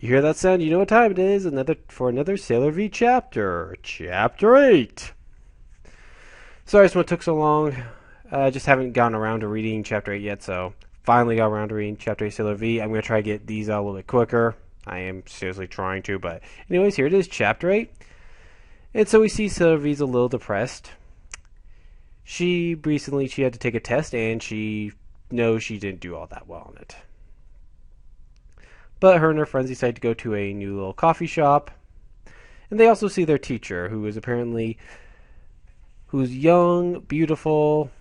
You hear that sound? You know what time it is. Another Sailor V chapter. Chapter 8. Sorry this one took so long. I just haven't gotten around to reading Chapter 8 yet, so finally got around to reading Chapter 8 Sailor V. I'm going to try to get these out a little bit quicker. I am seriously trying to, but anyways, here it is, Chapter 8. And so we see Sailor V's a little depressed. She had to take a test, and she knows she didn't do all that well on it. But her and her friends decide to go to a new little coffee shop. And they also see their teacher, who's young, beautiful,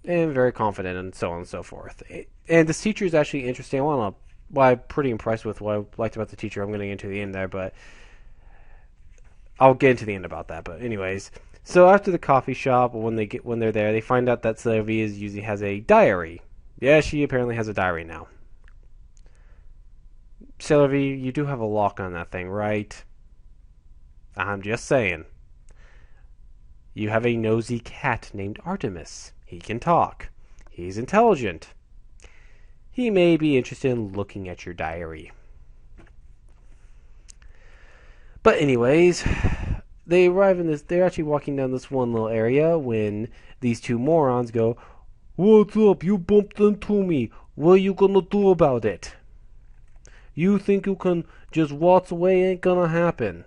and very confident, and so on and so forth. And this teacher is actually interesting. I'm pretty impressed with what I liked about the teacher. I'm going to get into the end there, but I'll get into the end about that. But anyways, so after the coffee shop, when they're there, they find out that Sailor V has a diary. Yeah, she apparently has a diary now. Sailor V, you do have a lock on that thing, right? I'm just saying. You have a nosy cat named Artemis. He can talk. He's intelligent. He may be interested in looking at your diary. But anyways, they arrive they're actually walking down this one little area when these two morons go, "What's up? You bumped into me. What are you gonna do about it? You think you can just waltz away? Ain't gonna happen."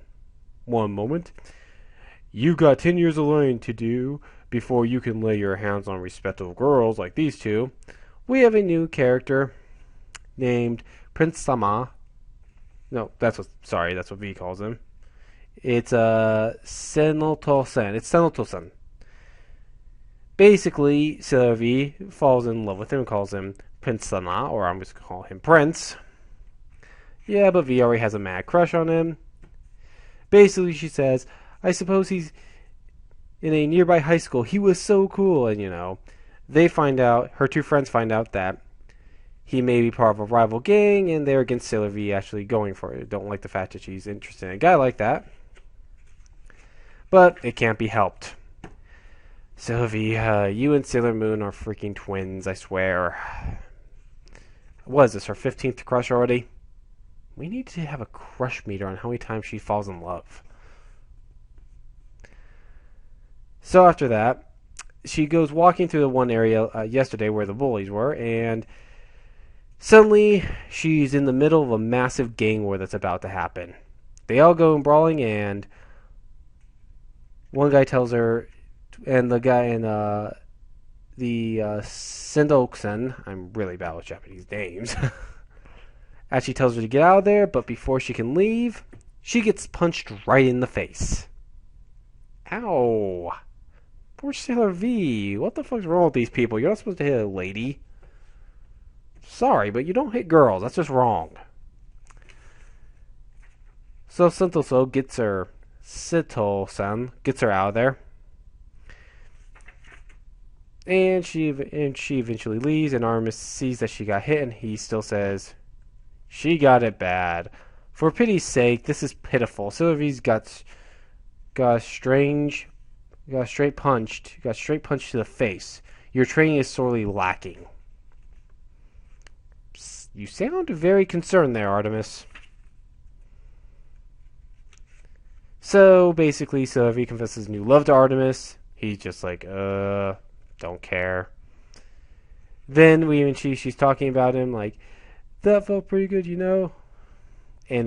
One moment. You got 10 years of learning to do before you can lay your hands on respectable girls like these two. We have a new character named Prince Sama. No, that's what V calls him. It's Senoto-san. It's Senoto-san. Basically, Sailor V falls in love with him and calls him Prince Sama, or I'm just going to call him Prince. Yeah, but V already has a mad crush on him. Basically, she says, I suppose he's in a nearby high school. He was so cool. And, her two friends find out that he may be part of a rival gang, and they're against Sailor V actually going for it. Don't like the fact that she's interested in a guy like that. But it can't be helped. Sailor V, you and Sailor Moon are freaking twins, I swear. What is this, her 15th crush already? We need to have a crush meter on how many times she falls in love. So after that, she goes walking through the one area yesterday where the bullies were, and suddenly she's in the middle of a massive gang war that's about to happen. They all go brawling, and one guy tells her, and the guy in the Sendo-san, I'm really bad with Japanese names, actually tells her to get out of there, but before she can leave, she gets punched right in the face. Ow. Poor Sailor V. What the fuck's wrong with these people? You're not supposed to hit a lady. Sorry, but you don't hit girls. That's just wrong. So Sento-san gets her out of there. And she eventually leaves, and Artemis sees that she got hit, and he still says, she got it bad. For pity's sake, this is pitiful. Sailor V's got straight punch to the face. Your training is sorely lacking. You sound very concerned there, Artemis. So basically, Sailor V confesses new love to Artemis. He's just like, don't care. Then she's talking about him like, that felt pretty good, And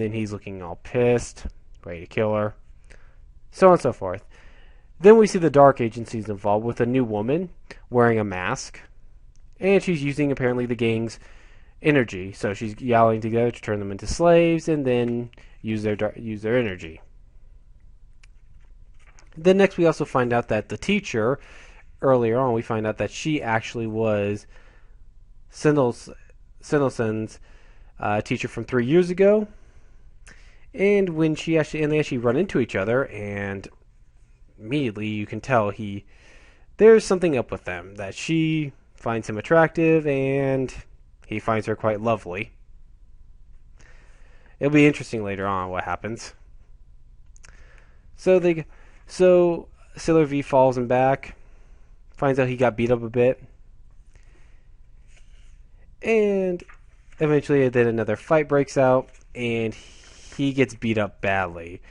then he's looking all pissed, ready to kill her. So on and so forth. Then we see the Dark Agency's involved with a new woman wearing a mask. And she's using apparently the gang's energy. So she's yelling together to turn them into slaves and then use their energy. Then next we also find out that the teacher, earlier on we find out that she actually was Sendo-san's teacher from 3 years ago. And when they actually run into each other, and immediately you can tell there's something up with them, that she finds him attractive and he finds her quite lovely. It'll be interesting later on what happens. So Sailor V falls him back, finds out he got beat up a bit, and eventually then another fight breaks out, and he gets beat up badly.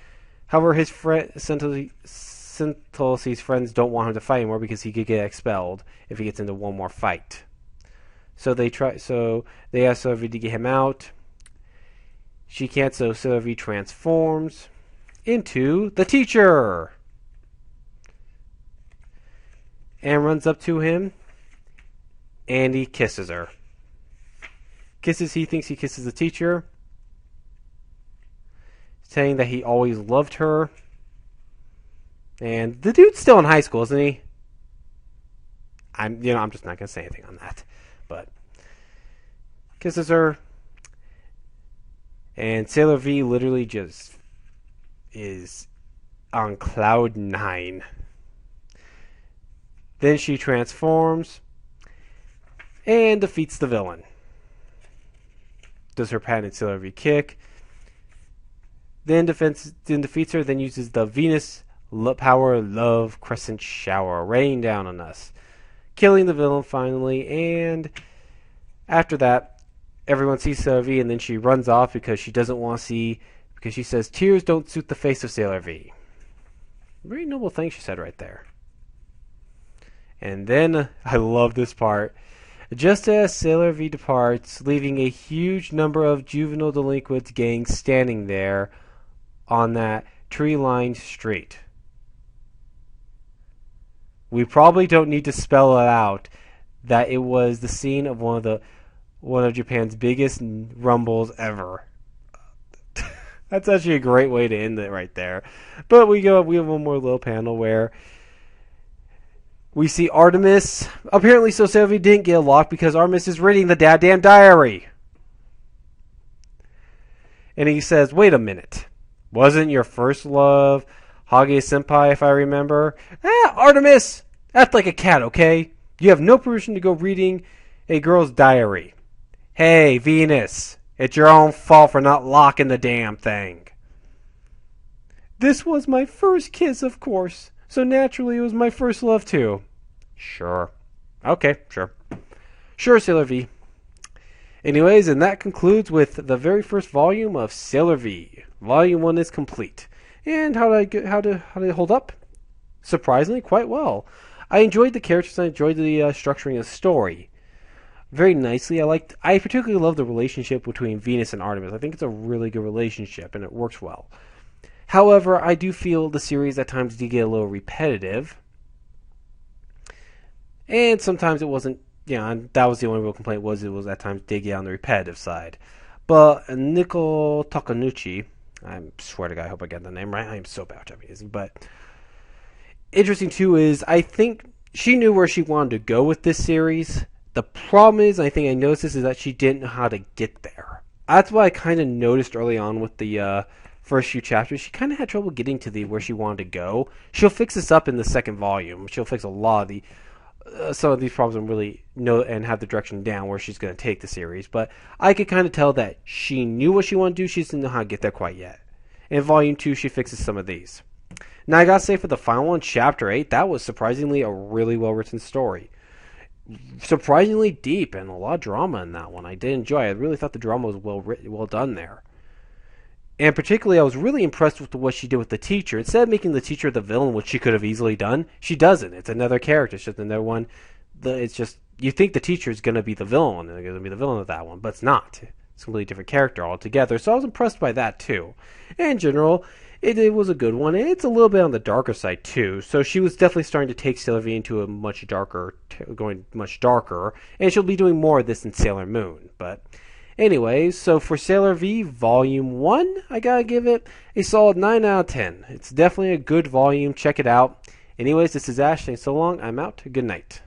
However, his friend Santosi's friends don't want him to fight anymore because he could get expelled if he gets into one more fight. So they ask Sailor V to get him out. She can't, so Sailor V transforms into the teacher and runs up to him, and he kisses her. He thinks he kisses the teacher, saying that he always loved her. And the dude's still in high school, isn't he? I'm just not gonna say anything on that. But kisses her, and Sailor V literally just is on cloud 9. Then she transforms and defeats the villain. Does her patented Sailor V kick. Then defeats her. Then uses the Venus Power Love Crescent Shower, rain down on us, killing the villain finally. And after that, everyone sees Sailor V, and then she runs off because she doesn't want to see. Because she says tears don't suit the face of Sailor V. Very noble thing she said right there. And then I love this part. Just as Sailor V departs, leaving a huge number of juvenile delinquents gangs standing there on that tree-lined street. We probably don't need to spell it out that it was the scene of one of Japan's biggest rumbles ever. That's actually a great way to end it right there. But we have one more little panel where we see Artemis. Apparently, so Sailor V didn't get locked because Artemis is reading the goddamn diary. And he says, wait a minute. Wasn't your first love Hage Senpai, if I remember? Artemis! Act like a cat, okay? You have no permission to go reading a girl's diary. Hey, Venus. It's your own fault for not locking the damn thing. This was my first kiss, of course. So naturally, it was my first love, too. Sure. Okay, sure. Sure, Sailor V. Anyways, and that concludes with the very first volume of Sailor V. Volume 1 is complete. And how did it hold up? Surprisingly, quite well. I enjoyed the characters. I enjoyed the structuring of the story very nicely. I particularly love the relationship between Venus and Artemis. I think it's a really good relationship, and it works well. However, I do feel the series at times did get a little repetitive. And sometimes it wasn't, and that was the only real complaint, it was at times did get on the repetitive side. But Nico Takanuchi, I swear to God, I hope I get the name right. I am so bad at Japanese. But interesting too is I think she knew where she wanted to go with this series. The problem is, I think I noticed this, is that she didn't know how to get there. That's what I kind of noticed early on with the first few chapters. She kind of had trouble getting to where she wanted to go. She'll fix this up in the second volume. She'll fix a lot of the some of these problems and really know and have the direction down where she's going to take the series. But I could kind of tell that she knew what she wanted to do. She just didn't know how to get there quite yet. In volume 2, she fixes some of these. Now, I gotta say, for the final one, Chapter 8, that was surprisingly a really well-written story. Surprisingly deep and a lot of drama in that one. I did enjoy it. I really thought the drama was well done there. And particularly, I was really impressed with what she did with the teacher. Instead of making the teacher the villain, which she could have easily done, she doesn't. It's another character. It's just another one. It's just, you think the teacher is going to be the villain, and they're going to be the villain of that one, but it's not. It's a completely different character altogether. So I was impressed by that, too. And in general, it was a good one. And it's a little bit on the darker side, too. So she was definitely starting to take Sailor V into a going much darker. And she'll be doing more of this in Sailor Moon. But anyways, so for Sailor V Volume 1, I gotta give it a solid 9 out of 10. It's definitely a good volume. Check it out. Anyways, this is Ash. Thanks so long. I'm out. Good night.